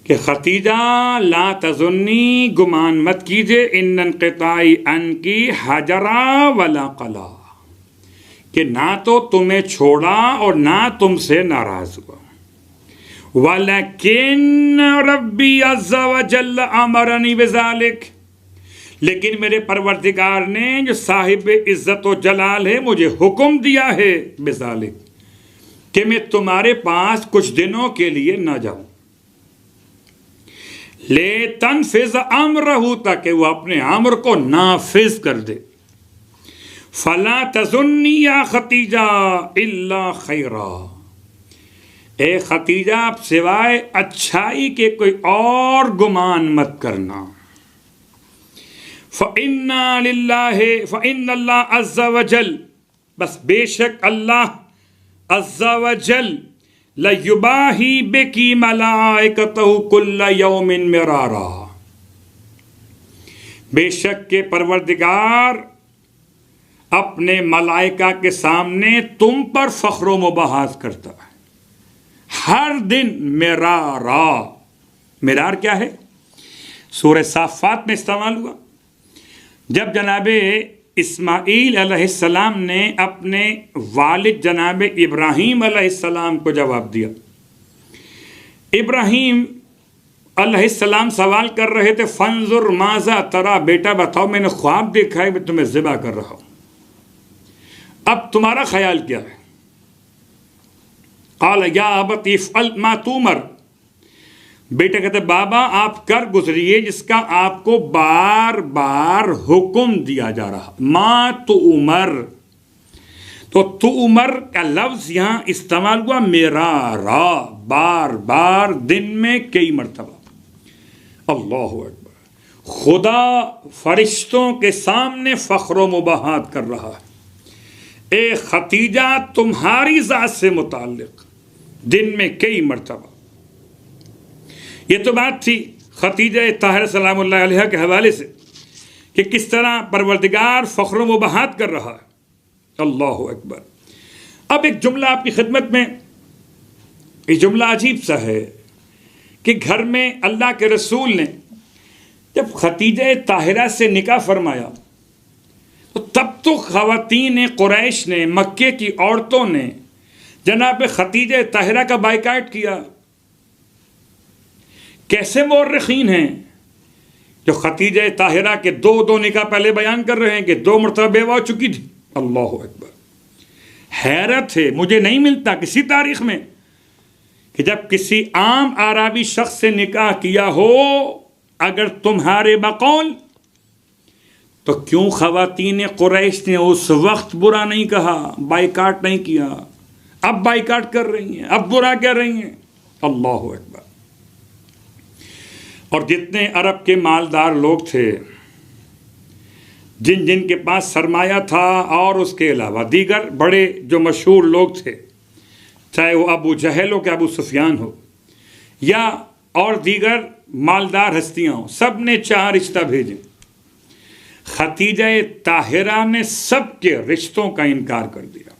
کہ خدیجہ لا تظنی, گمان مت کیجئے, ان انقطاعی عنکی حجرا ولا قلع, کہ نہ تو تمہیں چھوڑا اور نہ تم سے ناراض ہوا. وَلَكِنَّ رَبِّي عَزَّ وَجَلَّ أَمَرَنِي بِذَلِكَ, لیکن میرے پروردگار نے جو صاحب عزت و جلال ہے مجھے حکم دیا ہے بذالک, کہ میں تمہارے پاس کچھ دنوں کے لیے نہ جاؤں. لے تنفذ امرہ, تاکہ وہ اپنے امر کو نافذ کر دے. فلا تظنی یا خدیجہ الا خیرا, اے خدیجہ آپ سوائے اچھائی کے کوئی اور گمان مت کرنا. فَإِنَّا لِلَّهِ فَإِنَّ اللَّهَ عَزَّ وَجَلَّ, بس بے شک اللہ عز وجل لَيُبَاهِي بِكِ مَلَائِكَتَهُ كُلَّ يَوْمٍ مِرَارًا, بے شک کہ پروردگار اپنے ملائکہ کے سامنے تم پر فخر و مباحث کرتا ہے ہر دن مرار کیا ہے؟ سورہ صافات میں استعمال ہوا جب جناب اسماعیل علیہ السلام نے اپنے والد جناب ابراہیم علیہ السلام کو جواب دیا. ابراہیم علیہ السلام سوال کر رہے تھے فانظر ماذا ترا، بیٹا بتاؤ میں نے خواب دیکھا ہے میں تمہیں ذبح کر رہا ہوں، اب تمہارا خیال کیا ہے؟ قال یا ابت افعل ما تؤمر، بیٹا کہتے بابا آپ کر گزریے جس کا آپ کو بار بار حکم دیا جا رہا. ما تؤمر، تو تؤمر کا لفظ یہاں استعمال ہوا مرارا، بار بار دن میں کئی مرتبہ. اللہ اکبر، خدا فرشتوں کے سامنے فخر و مباحثت کر رہا ہے، اے ختیجہ تمہاری ذات سے متعلق دن میں کئی مرتبہ. یہ تو بات تھی ختیجہ طاہرہ سلام اللہ علیہ کے حوالے سے کہ کس طرح پروردگار فخر و مباحثت کر رہا ہے. اللہ اکبر. اب ایک جملہ آپ کی خدمت میں، یہ جملہ عجیب سا ہے کہ گھر میں اللہ کے رسول نے جب ختیجہ طاہرہ سے نکاح فرمایا تو تب تو خواتین قریش نے، مکے کی عورتوں نے جناب ختیجہ طاہرہ کا بائیکاٹ کیا. کیسے مورخین ہیں جو ختیجہ طاہرہ کے دو نکاح پہلے بیان کر رہے ہیں کہ 2 مرتبہ بیوہ ہو چکی تھی. اللہ اکبر. حیرت ہے، مجھے نہیں ملتا کسی تاریخ میں کہ جب کسی عام اعرابی شخص سے نکاح کیا ہو اگر تمہارے بقول، تو کیوں خواتین قریش نے اس وقت برا نہیں کہا، بائیکاٹ نہیں کیا؟ اب بائیکاٹ کر رہی ہیں، اب برا کر رہی ہیں. اللہ اکبر. اور جتنے عرب کے مالدار لوگ تھے، جن کے پاس سرمایہ تھا، اور اس کے علاوہ دیگر بڑے جو مشہور لوگ تھے، چاہے وہ ابو جہل ہو کہ ابو سفیان ہو یا اور دیگر مالدار ہستیاں ہوں، سب نے 4 رشتہ بھیجے. ختیجہ طاہرہ نے سب کے رشتوں کا انکار کر دیا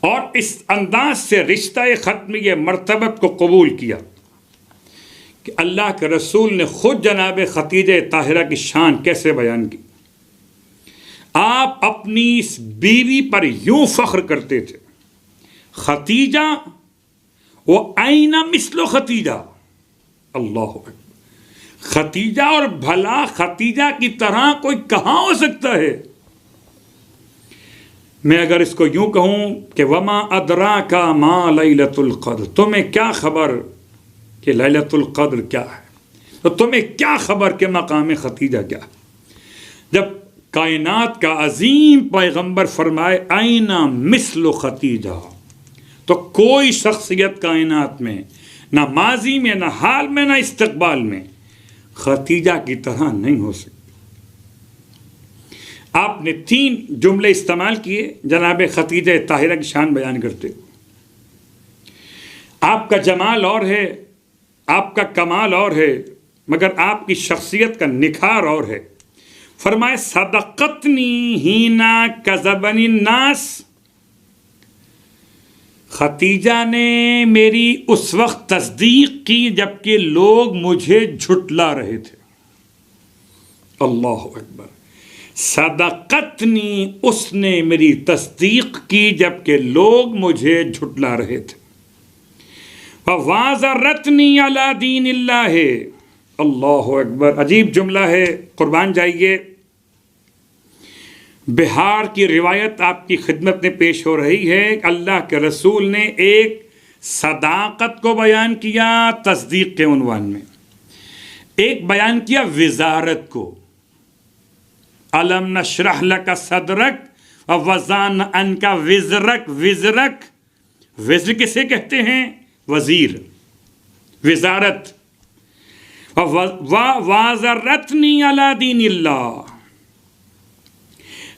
اور اس انداز سے رشتہ ختمیہ مرتبت کو قبول کیا کہ اللہ کے رسول نے خود جناب ختیجہ طاہرہ کی شان کیسے بیان کی. آپ اپنی اس بیوی پر یوں فخر کرتے تھے، ختیجہ وہ آئینہ مثل ختیجہ. اللہ اکبر. ختیجہ، اور بھلا ختیجہ کی طرح کوئی کہاں ہو سکتا ہے؟ میں اگر اس کو یوں کہوں کہ وما ادراک ما لیلۃ القدر، تمہیں کیا خبر کہ لیلۃ القدر کیا ہے، تو تمہیں کیا خبر کہ مقام ختیجہ کیا ہے؟ جب کائنات کا عظیم پیغمبر فرمائے آئینہ مثل ختیجہ، تو کوئی شخصیت کائنات میں، نہ ماضی میں، نہ حال میں، نہ استقبال میں، ختیجہ کی طرح نہیں ہو سکتی. آپ نے 3 جملے استعمال کیے جناب ختیجہ طاہرہ کی شان بیان کرتے ہوئے. آپ کا جمال اور ہے، آپ کا کمال اور ہے، مگر آپ کی شخصیت کا نکھار اور ہے. فرمائے صدقتنی ہینا کذبنی الناس، ختیجہ نے میری اس وقت تصدیق کی جبکہ لوگ مجھے جھٹلا رہے تھے. اللہ اکبر. صدقتنی، اس نے میری تصدیق کی جبکہ لوگ مجھے جھٹلا رہے تھے. وَوَازَرَتْنِي عَلَى دِينِ اللَّهِ. اللہ اکبر. عجیب جملہ ہے، قربان جائیے. بہار کی روایت آپ کی خدمت میں پیش ہو رہی ہے. اللہ کے رسول نے ایک صداقت کو بیان کیا تصدیق کے عنوان میں، ایک بیان کیا وزارت کو. الم نشرح لک صدرک ووضعنا عنک وزرک. وزرک، وزر کسے کہتے ہیں؟ وزیر، وزارت. وَوَازَرَتْنِي عَلَى دِينِ اللَّهِ،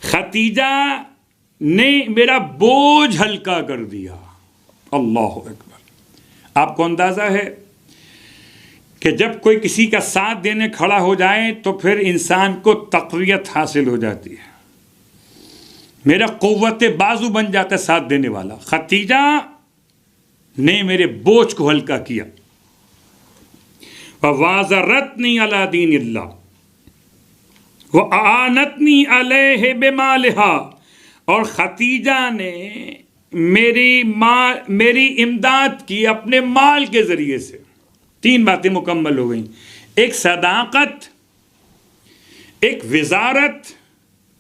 ختیجہ نے میرا بوجھ ہلکا کر دیا. اللہ اکبر. آپ کو اندازہ ہے کہ جب کوئی کسی کا ساتھ دینے کھڑا ہو جائے تو پھر انسان کو تقویت حاصل ہو جاتی ہے. میرا قوت بازو بن جاتا ہے ساتھ دینے والا. خدیجہ نے میرے بوجھ کو ہلکا کیا. وَوَازَرَتْنِي عَلَى دِينِ اللَّهِ وَأَعَانَتْنِي عَلَيْهِ بِمَالِهَا. اور خدیجہ نے میری امداد کی اپنے مال کے ذریعے سے. 3 باتیں مکمل ہو گئیں. ایک صداقت، ایک وزارت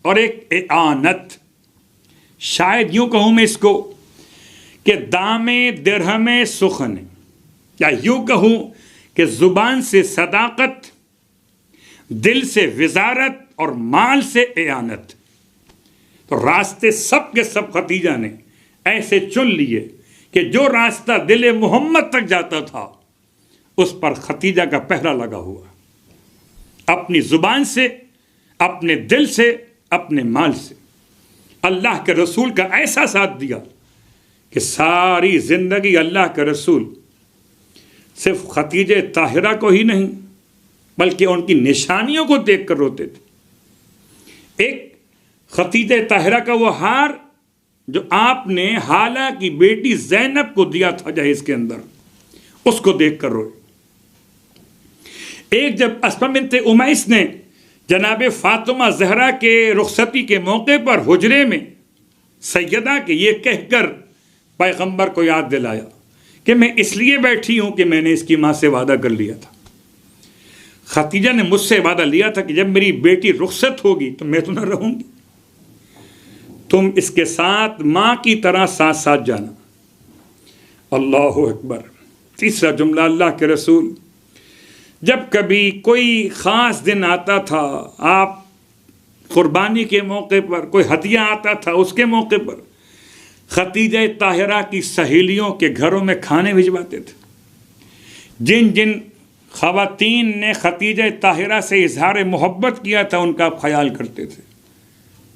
اور ایک اعانت. شاید یوں کہوں میں اس کو کہ دام درہم سخن، یا یوں کہوں کہ زبان سے صداقت، دل سے وزارت اور مال سے اعانت. تو راستے سب کے سب خدیجہ نے ایسے چن لیے کہ جو راستہ دل محمد تک جاتا تھا اس پر خدیجہ کا پہرا لگا ہوا. اپنی زبان سے، اپنے دل سے، اپنے مال سے اللہ کے رسول کا ایسا ساتھ دیا کہ ساری زندگی اللہ کے رسول صرف خدیجہ طاہرہ کو ہی نہیں بلکہ ان کی نشانیوں کو دیکھ کر روتے تھے. ایک خدیجہ طاہرہ کا وہ ہار جو آپ نے حالہ کی بیٹی زینب کو دیا تھا جہیز کے اندر، اس کو دیکھ کر روئے. ایک جب اسماء بنت امیس نے جناب فاطمہ زہرا کے رخصتی کے موقع پر حجرے میں سیدہ کے یہ کہہ کر پیغمبر کو یاد دلایا کہ میں اس لیے بیٹھی ہوں کہ میں نے اس کی ماں سے وعدہ کر لیا تھا. خدیجہ نے مجھ سے وعدہ لیا تھا کہ جب میری بیٹی رخصت ہوگی تو میں تو نہ رہوں گی، تم اس کے ساتھ ماں کی طرح ساتھ ساتھ جانا. اللہ اکبر. تیسرا جملہ اللہ کے رسول جب کبھی کوئی خاص دن آتا تھا، آپ قربانی کے موقع پر، کوئی ہدیہ آتا تھا اس کے موقع پر، خدیجہ طاہرہ کی سہیلیوں کے گھروں میں کھانے بھجواتے تھے. جن جن خواتین نے خدیجہ طاہرہ سے اظہار محبت کیا تھا ان کا خیال کرتے تھے.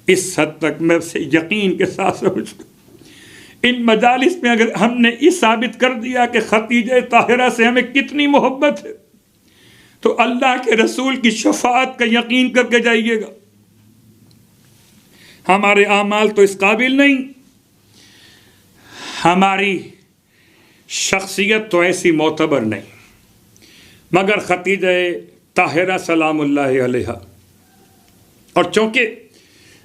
اس حد تک میں سے یقین کے ساتھ سمجھتا ہوں ان مجالس میں اگر ہم نے یہ ثابت کر دیا کہ خدیجہ طاہرہ سے ہمیں کتنی محبت ہے تو اللہ کے رسول کی شفاعت کا یقین کر کے جائیے گا. ہمارے اعمال تو اس قابل نہیں، ہماری شخصیت تو ایسی معتبر نہیں، مگر خدیجہ طاہرہ سلام اللہ علیہا. اور چونکہ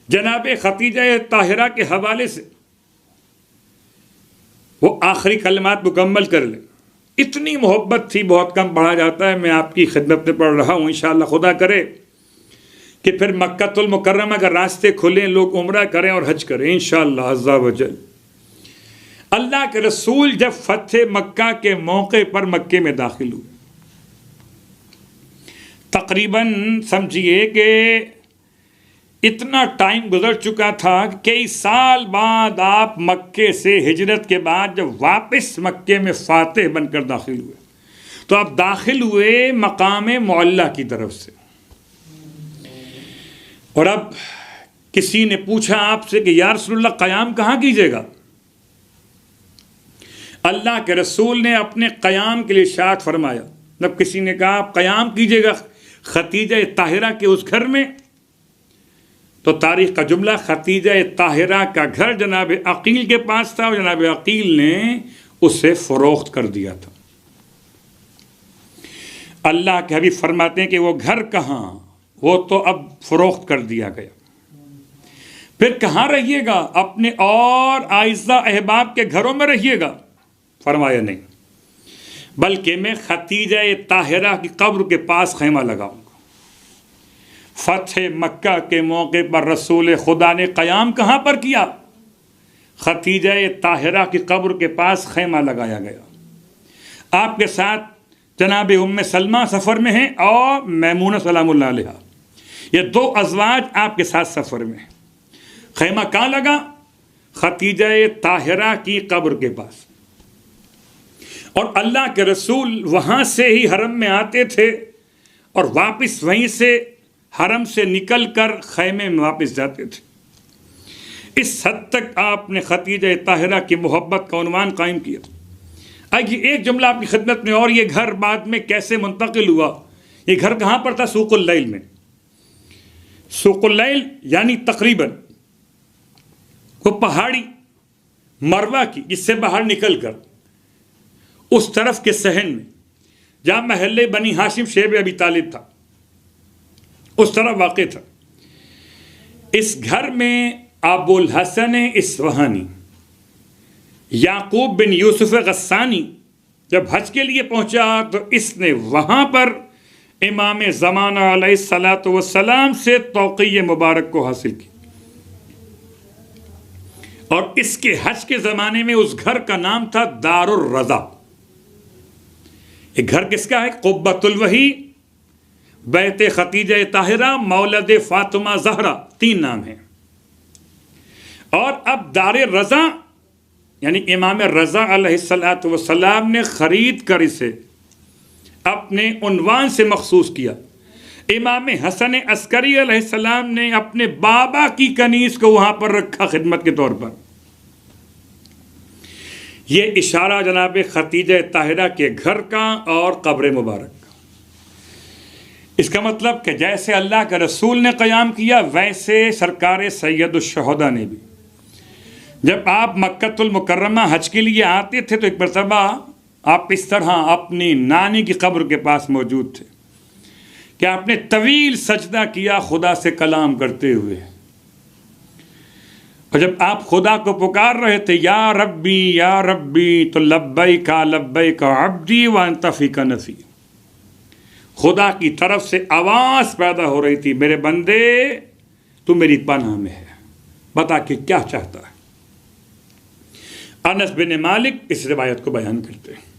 جناب خدیجہ طاہرہ کے حوالے سے وہ آخری کلمات مکمل کر لیں. اتنی محبت تھی، بہت کم پڑھا جاتا ہے، میں آپ کی خدمت میں پڑھ رہا ہوں. انشاءاللہ خدا کرے کہ پھر مکہ المکرمہ اگر راستے کھلیں، لوگ عمرہ کریں اور حج کریں انشاءاللہ عز و جل. اللہ کے رسول جب فتح مکہ کے موقع پر مکے میں داخل ہوئے، تقریباً سمجھیے کہ اتنا ٹائم گزر چکا تھا کہ کئی سال بعد آپ مکے سے ہجرت کے بعد جب واپس مکے میں فاتح بن کر داخل ہوئے تو آپ داخل ہوئے مقام معلیٰ کی طرف سے. اور اب کسی نے پوچھا آپ سے کہ یا رسول اللہ قیام کہاں کیجیے گا؟ اللہ کے رسول نے اپنے قیام کے لیے ارشاد فرمایا. جب کسی نے کہا آپ قیام کیجیے گا خدیجہ طاہرہ کے اس گھر میں، تو تاریخ کا جملہ خدیجہ طاہرہ کا گھر جناب عقیل کے پاس تھا اور جناب عقیل نے اسے فروخت کر دیا تھا. اللہ کے حبیب فرماتے ہیں کہ وہ گھر کہاں، وہ تو اب فروخت کر دیا گیا. پھر کہاں رہیے گا؟ اپنے اور اعزا احباب کے گھروں میں رہیے گا. فرمایا نہیں، بلکہ میں خدیجہ طاہرہ کی قبر کے پاس خیمہ لگاؤں گا. فتح مکہ کے موقع پر رسول خدا نے قیام کہاں پر کیا؟ خدیجہ طاہرہ کی قبر کے پاس خیمہ لگایا گیا. آپ کے ساتھ جناب ام سلمہ سفر میں ہیں اور میمونہ سلام اللہ علیہا، یہ 2 ازواج آپ کے ساتھ سفر میں ہیں. خیمہ کہاں لگا؟ خدیجہ طاہرہ کی قبر کے پاس. اور اللہ کے رسول وہاں سے ہی حرم میں آتے تھے اور واپس وہیں سے حرم سے نکل کر خیمے میں واپس جاتے تھے. اس حد تک آپ نے خدیجہ طاہرہ کی محبت کا عنوان قائم کیا. آئیے ایک جملہ آپ کی خدمت میں، اور یہ گھر بعد میں کیسے منتقل ہوا؟ یہ گھر کہاں پر تھا؟ سوق اللیل میں. سوق اللیل یعنی تقریباً وہ پہاڑی مروا کی جس سے باہر نکل کر اس طرف کے صحن میں جہاں محلے بنی ہاشم شیب ابی طالب تھا اس طرف واقع تھا. اس گھر میں ابو الحسن اصفہانی یعقوب بن یوسف غسانی جب حج کے لیے پہنچا تو اس نے وہاں پر امام زمانہ علیہ الصلاۃ والسلام سے توقیع مبارک کو حاصل کی. اور اس کے حج کے زمانے میں اس گھر کا نام تھا دار الرضا. یہ گھر کس کا ہے؟ قبۃ الوحی، بیت ختیجہ طاہرہ، مولد فاطمہ زہرا، 3 نام ہیں. اور اب دار رضا یعنی امام رضا علیہ الصلاۃ والسلام نے خرید کر اسے اپنے عنوان سے مخصوص کیا. امام حسن عسکری علیہ السلام نے اپنے بابا کی کنیز کو وہاں پر رکھا خدمت کے طور پر. یہ اشارہ جناب ختیجہ طاہرہ کے گھر کا اور قبر مبارک کا. اس کا مطلب کہ جیسے اللہ کے رسول نے قیام کیا ویسے سرکار سید الشہداء نے بھی. جب آپ مکۃ المکرمہ حج کے لیے آتے تھے تو ایک مرتبہ آپ اس طرح اپنی نانی کی قبر کے پاس موجود تھے کہ آپ نے طویل سجدہ کیا خدا سے کلام کرتے ہوئے. اور جب آپ خدا کو پکار رہے تھے یا ربی تو لبیک لبیک عبدی وانت فیک نفی، خدا کی طرف سے آواز پیدا ہو رہی تھی، میرے بندے تو میری پناہ میں ہے، بتا کہ کیا چاہتا ہے. انس بن مالک اس روایت کو بیان کرتے ہیں.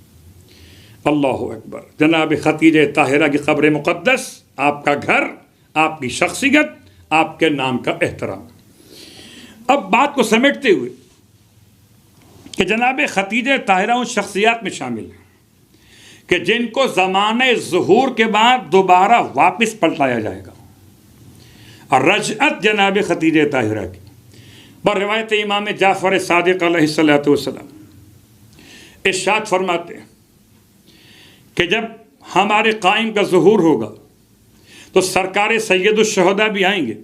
اللہ اکبر. جناب ختیجہ طاہرہ کی قبر مقدس، آپ کا گھر، آپ کی شخصیت، آپ کے نام کا احترام. اب بات کو سمیٹتے ہوئے کہ جناب ختیجہ طاہرہ ان شخصیات میں شامل ہیں کہ جن کو زمانہ ظہور کے بعد دوبارہ واپس پلٹایا جائے گا. اور رجعت جناب ختیجہ طاہرہ کی بر روایت امام جعفر صادق علیہ الصلوۃ والسلام ارشاد فرماتے ہیں کہ جب ہمارے قائم کا ظہور ہوگا تو سرکار سید الشہداء بھی آئیں گے،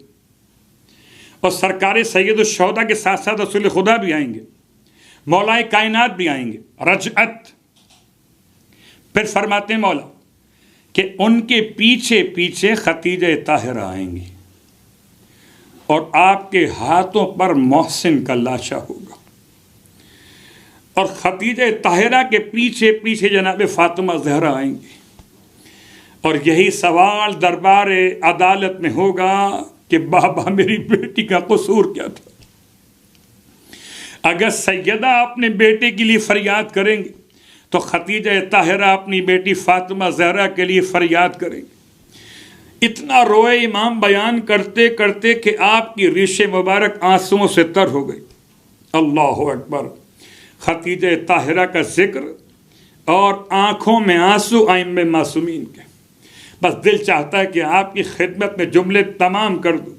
اور سرکار سید الشہداء کے ساتھ ساتھ رسول خدا بھی آئیں گے، مولا کائنات بھی آئیں گے. رجعت. پھر فرماتے ہیں مولا کہ ان کے پیچھے پیچھے ختیجہ طاہرہ آئیں گی اور آپ کے ہاتھوں پر محسن کا لاشا ہوگا، اور ختیجہ طاہرہ کے پیچھے پیچھے جناب فاطمہ زہرا آئیں گی. اور یہی سوال دربار عدالت میں ہوگا کہ بابا میری بیٹی کا قصور کیا تھا. اگر سیدہ اپنے بیٹے کے لیے فریاد کریں گے تو ختیجہ طاہرہ اپنی بیٹی فاطمہ زہرا کے لیے فریاد کریں گے. اتنا روئے امام بیان کرتے کرتے کہ آپ کی ریش مبارک آنسوؤں سے تر ہو گئی. اللہ اکبر. ختیجہ طاہرہ کا ذکر اور آنکھوں میں آنسو ائمہ معصومین کے. بس دل چاہتا ہے کہ آپ کی خدمت میں جملے تمام کر دوں.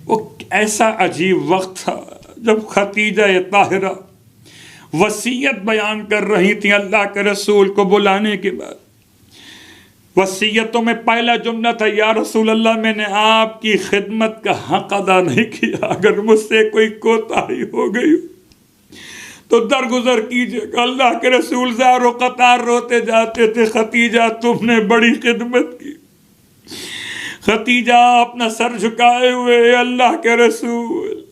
وہ ایسا عجیب وقت تھا جب ختیجہ طاہرہ وصیت بیان کر رہی تھیں اللہ کے رسول کو بلانے کے بعد. وصیتوں میں پہلا جملہ تھا یا رسول اللہ میں نے آپ کی خدمت کا حق ادا نہیں کیا، اگر مجھ سے کوئی کوتاہی ہو گئی تو درگزر کیجیے گا. اللہ کے رسول زار و قطار روتے جاتے تھے ختیجہ تم نے بڑی خدمت کی. ختیجہ اپنا سر جھکائے ہوئے اللہ کے رسول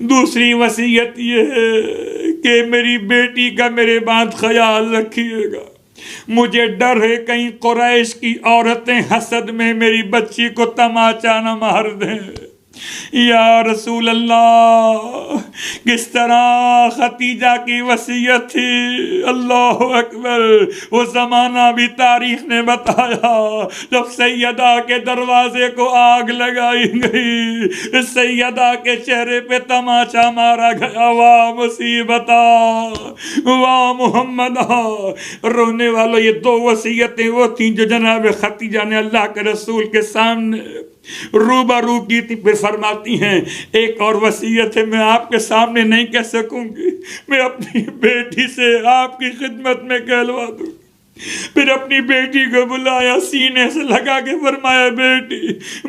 دوسری وصیت یہ ہے کہ میری بیٹی کا میرے بعد خیال رکھیے گا، مجھے ڈر ہے کہیں قریش کی عورتیں حسد میں میری بچی کو تماچا نہ مار دیں. یا رسول اللہ کس طرح ختیجہ کی وصیت تھی. اللہ اکبر. وہ زمانہ بھی تاریخ نے بتایا جب سیدہ کے دروازے کو آگ لگائی گئی، سیدہ کے چہرے پہ تماچا مارا گیا. واہ مصیبتا واہ محمدہ. رونے والوں یہ 2 وصیتیں وہ تھیں جو جناب ختیجہ نے اللہ کے رسول کے سامنے روبرو کی تھی. پھر فرماتی ہیں ایک اور وصیت ہے میں آپ کے سامنے نہیں کہہ سکوں گی، میں اپنی بیٹی سے آپ کی خدمت میں کہلوا دوں. پھر اپنی بیٹی کو بلایا، سینے سے لگا کے فرمایا بیٹی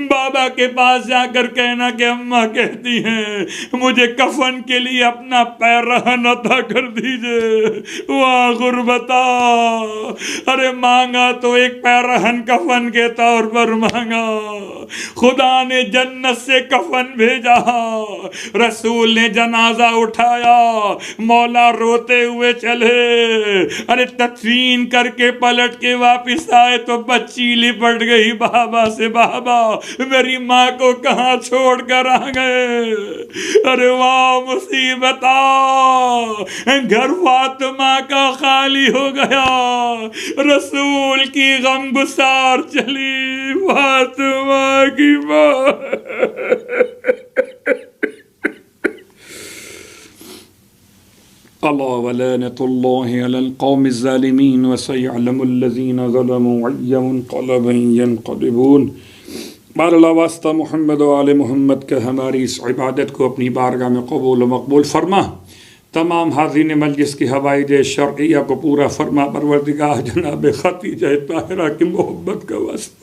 بابا کے پاس جا کر کہنا کہ اماں کہتی ہیں مجھے کفن کے لیے اپنا پیرہن عطا کر دیجئے۔ واہ غربتا، ارے مانگا تو ایک پیرہن کفن کے طور پر مانگا، خدا نے جنت سے کفن بھیجا، رسول نے جنازہ اٹھایا، مولا روتے ہوئے چلے، ارے تدفین کر کے پلٹ کے واپس آئے تو بچی لپٹ گئی بابا سے، بابا میری ماں کو کہاں چھوڑ کر آ گئے؟ ارے واہ مصیبتا، گھر فاطمہ کا خالی ہو گیا، رسول کی غم گسار چلی فاطمہ کی ماں۔ اللہ ولعنۃ اللہ علی القوم الظالمین وسیعلم الذین ظلموا ای منقلب ینقلبون۔ بار اللہ واسطہ محمد و آل محمد کے ہماری اس عبادت کو اپنی بارگاہ میں قبول و مقبول فرما، تمام حاضرین مجلس کی حوائج شرعیہ کو پورا فرما، پروردگار جناب خدیجہ طاہرہ کی محبت کا واسطہ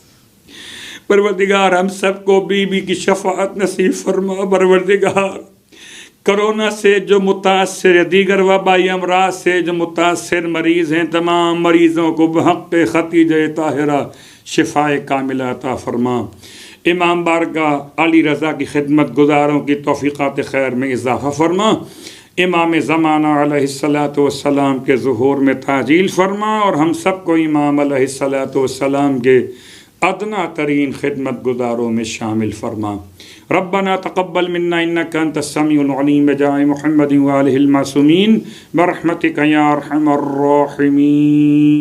پروردگار ہم سب کو بی بی کی شفاعت نصیب فرما، پروردگار کرونا سے جو متاثر، دیگر وبائی امراض سے جو متاثر مریض ہیں، تمام مریضوں کو بحق خدیجہ طاہرہ شفائے کاملہ عطا فرما، امام بارگاہ علی رضا کی خدمت گزاروں کی توفیقات خیر میں اضافہ فرما، امام زمانہ علیہ السلام کے ظہور میں تعجیل فرما، اور ہم سب کو امام علیہ السلام کے ادنا ترین خدمت گزاروں میں شامل فرما۔ ربنا تقبل منا انك انت السميع العليم بجاه محمد وآله المعصومين برحمتك يا ارحم الراحمين۔